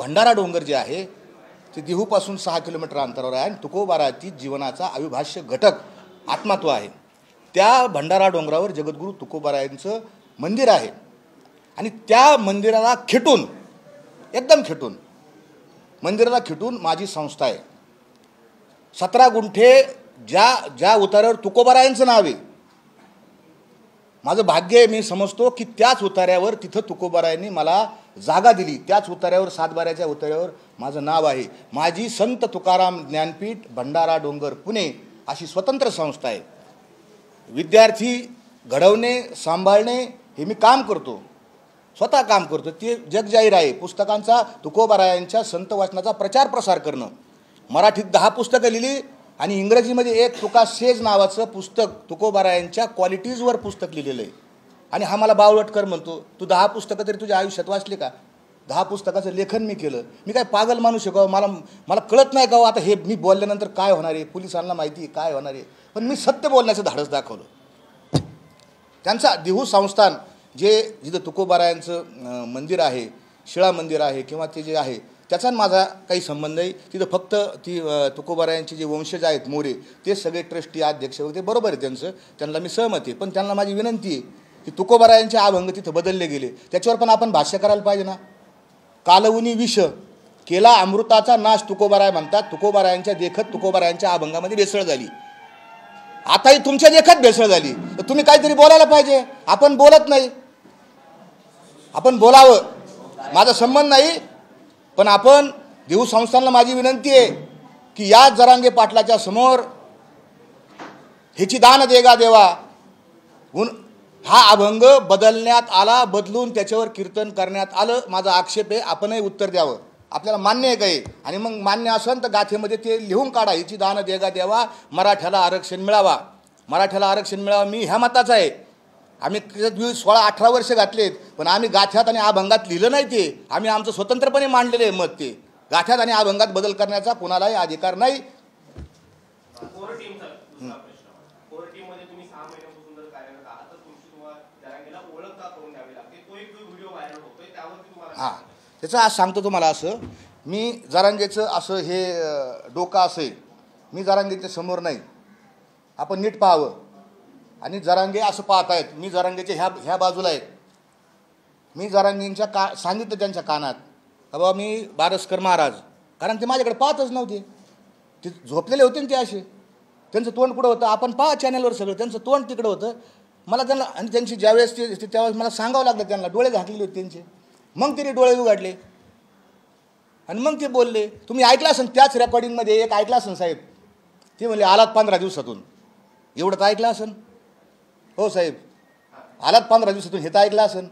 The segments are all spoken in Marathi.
भंडारा डोंगर जे आहे ते देहूपासून 6 किलोमीटर अंतरावर आहे आणि तुकोबाराती जीवनाचा अविभाज्य घटक आत्मत्व आहे। त्या भंडारा डोंगरावर जगद्गुरू तुकोबारायांचं मंदिर आहे आणि त्या मंदिराला खेटून, एकदम खेटून, मंदिराला खेटून माझी संस्था आहे। 17 गुंठे ज्या उतार्यावर तुकोबारायांचं नाव आहे, माझं भाग्य आहे। मी समजतो की त्याच उतार्यावर तिथं तुकोबारायांनी मला जागा दिली, त्याच उतार्यावर, सातबाऱ्याच्या उतार्यावर माझं नाव आहे। माझी संत तुकाराम ज्ञानपीठ भंडारा डोंगर पुणे अशी स्वतंत्र संस्था आहे। विद्यार्थी घडवणे, सांभाळणे हे मी काम करतो, स्वतः काम करतो। ते जगजाहीर आहे। पुस्तकांचा, तुकोबारायांच्या संत वाचनाचा प्रचार प्रसार करणं। मराठीत 10 पुस्तकं लिहिली आणि इंग्रजीमध्ये एक तुकासेज नावाचं पुस्तक तुकोबारायांच्या क्वालिटीजवर पुस्तक लिहिलेलं आहे। आणि हा मला बावळटकर म्हणतो, तू 10 पुस्तकं तरी तुझ्या आयुष्यात वाचले का? 10 पुस्तकाचं लेखन मी केलं। मी काय पागल माणूस आहे का? मला कळत नाही का आता हे मी बोलल्यानंतर काय होणार आहे? पोलिसांना माहिती आहे काय होणार आहे, पण मी सत्य बोलण्याचं धाडस दाखवलं। त्यांचा देहू संस्थान जिथं तुकोबारायांचं मंदिर आहे, शिळा मंदिर आहे किंवा ते जे आहे त्याचा माझा काही संबंध आहे। तिथं फक्त ती तुकोबारायांचे जे वंशज आहेत मोरे ते सगळे ट्रस्टी, अध्यक्ष वगैरे बरोबर आहे त्यांचं, त्यांना मी सहमत आहे। पण त्यांना माझी विनंती आहे की तुकोबारायांचे अभंग तिथं बदलले गेले, त्याच्यावर पण आपण भाष्य करायला पाहिजे ना। कालवुनी विष केला अमृताचा नाश तुकोबाराय म्हणतात। तुकोबारायांच्या देखत तुकोबारायांच्या अभंगामध्ये भेसळ झाली, आताही तुमच्या देखत भेसळ झाली, तर तुम्ही काहीतरी बोलायला पाहिजे। आपण बोलत नाही, आपण बोलावं, माझा संबंध नाही। पण आपण देहू संस्थानला माझी विनंती आहे की या जरांगे पाटलाच्या समोर ह्याची दान देगा देवा हा अभंग बदलण्यात आला, बदलून त्याच्यावर कीर्तन करण्यात आलं, माझा आक्षेप आहे। आपणही उत्तर द्यावं, आपल्याला मान्य आहे काही, आणि मग मान्य असेल तर गाथेमध्ये ते लिहून काढा, ह्याची दान देगा देवा, मराठ्याला आरक्षण मिळावा, मराठ्याला आरक्षण मिळावं। मी ह्या मताचा आहे। आम्ही 16-18 वर्ष घातलेत, पण आम्ही गाथ्यात आणि अभंगात लिहिलं नाही ते, आम्ही आमचं स्वतंत्रपणे मांडलेलं आहे मत। ते गाथ्यात आणि अभंगात बदल करण्याचा कोणालाही अधिकार नाही। हां, त्याचं आज सांगतो तुम्हाला असं, मी जरांगेचं असं हे डोकं असं आहे, मी जरांगेच्या समोर नाही, आपण नीट पाहावं। आणि जरांगे असं पाहत आहेत, मी जरांगेच्या ह्या बाजूला आहे। मी जरांगेंच्या सांगितलं त्यांच्या कानात का बाबा मी बारसकर महाराज, कारण ते माझ्याकडे पाहतच नव्हते, ते झोपलेले होते ना ते असे, त्यांचं तोंड कुठं होतं आपण पहा चॅनलवर सगळं, त्यांचं तोंड तिकडं होतं। मला त्यांना, आणि त्यांची ज्यावेळेस ते त्यावेळेस मला सांगावं लागलं, त्यांना डोळे झाकलेले होते त्यांचे, मग त्यांनी डोळे उघडले आणि मग ते बोलले। तुम्ही ऐकलं असेल त्याच रेकॉर्डिंगमध्ये, एक ऐकलं असेल साहेब, ते म्हणले आलात 15 दिवसातून, एवढं तर ऐकलं असेल हो साहेब, आलात 15 दिवसातून, हे तर ऐकलं असेल।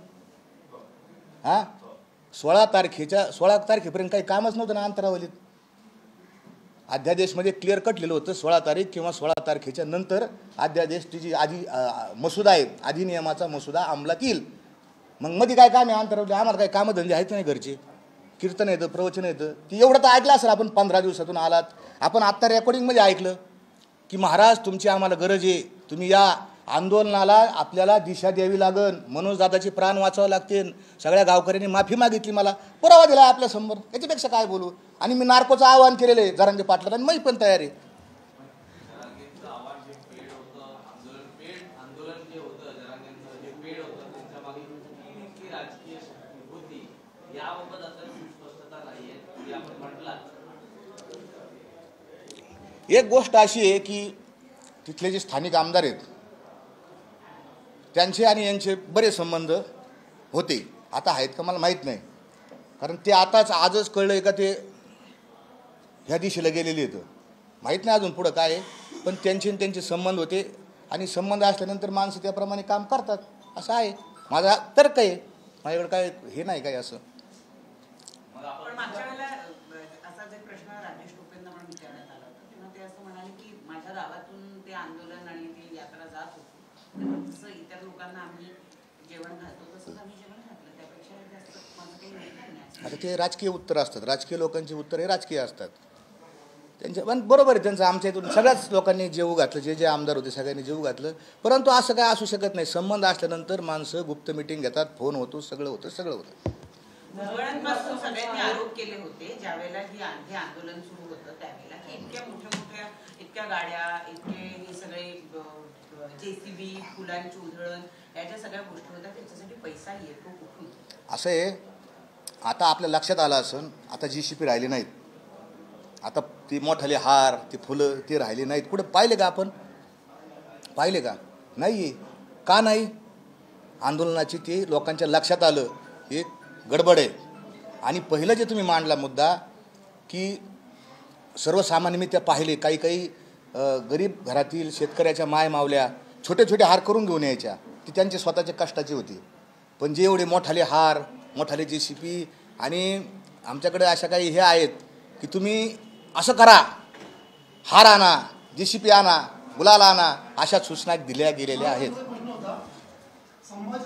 हां, 16 तारखेपर्यंत काही कामच नव्हतं ना अंतरावलीत, अध्यादेशमध्ये क्लिअर कट लिहिलं होतं 16 तारीख किंवा 16 तारखेच्या नंतर अध्यादेश जी आधी मसुदा आहे, अधिनियमाचा मसुदा अंमलात येईल। मग मध्ये काय काम आहे अंतरावली, आम्हाला काही कामं धंदे आहेत नाही, घरचे कीर्तन येतं, प्रवचन येतं, ती एवढं तर ऐकलं असेल आपण 15 दिवसातून आलात। आपण आत्ता रेकॉर्डिंगमध्ये ऐकलं की महाराज तुमची आम्हाला गरज आहे, तुम्ही या आंदोलनाला, आपल्याला दिशा द्यावी लागेल, मनोज दादाचे प्राण वाचावे लागतील, सगळ्या गावकऱ्यांनी माफी मागितली, मला पुरावा दिला आपल्यासमोर, याच्यापेक्षा काय बोलू। आणि मी नार्कोचं आवाहन केलेलं आहे जरांगे पाटलांना, आणि मी पण तयार आहे। एक गोष्ट अशी आहे की तिथले जे स्थानिक आमदार आहेत त्यांचे आणि यांचे बरेच संबंध होते, आता आहेत का मला माहीत नाही, कारण ते आजच कळलं का ते ह्या दिशेला गेलेले आहेत, माहीत नाही अजून पुढं काय आहे। पण त्यांचे संबंध होते, आणि संबंध असल्यानंतर माणसं त्याप्रमाणे काम करतात, असं आहे माझा तर्क आहे, माझ्याकडे काय हे नाही काय असं। आता ते राजकीय उत्तर असतात, राजकीय लोकांची उत्तर हे राजकीय असतात त्यांचे, पण बरोबर आहे त्यांचं। आमच्या इथून सगळ्याच लोकांनी जेवू घातलं, जे आमदार होते सगळ्यांनी जेवू घातलं, परंतु असं काय असू शकत नाही। संबंध असल्यानंतर माणसं गुप्त मिटिंग घेतात, फोन होतो, सगळं होतं। भुजबळांपासून सगळ्यांनी आरोप केले होते ज्यावेळेला हे आंदोलन सुरू होतं त्यावेळेला की इतक्या मोठ्या इतक्या गाड्या इतके हे सगळे JCB फुलांची उधळण याच्या सगळ्या गोष्टी होत्या त्याच्यासाठी पैसा येतो कुठून? असं आहे, आता आपल्या लक्षात आलं असून आता JCB राहिली नाहीत, आता ती मोठाले हार ती फुलं ती राहिली नाहीत. कुठे पाहिले का आपण? पाहिले का? नाही. का नाही? आंदोलनाची ती लोकांच्या लक्षात आलं हे गडबड आहे. आणि पहिलं जे तुम्ही मांडला मुद्दा की सर्वसामान्य मी त्या पाहिले काही काही गरीब घरातील शेतकऱ्याच्या माय मावल्या छोटे छोटे हार करून घेऊन यायच्या, ती त्यांच्या स्वतःच्या कष्टाची होती. पण जे एवढे मोठाले हार मोठाले JCB आणि आमच्याकडे अशा काही हे आहेत की तुम्ही असं करा, हार आणा, JCB आणा, गुलाल आणा, अशा सूचना दिल्या गेलेल्या आहेत.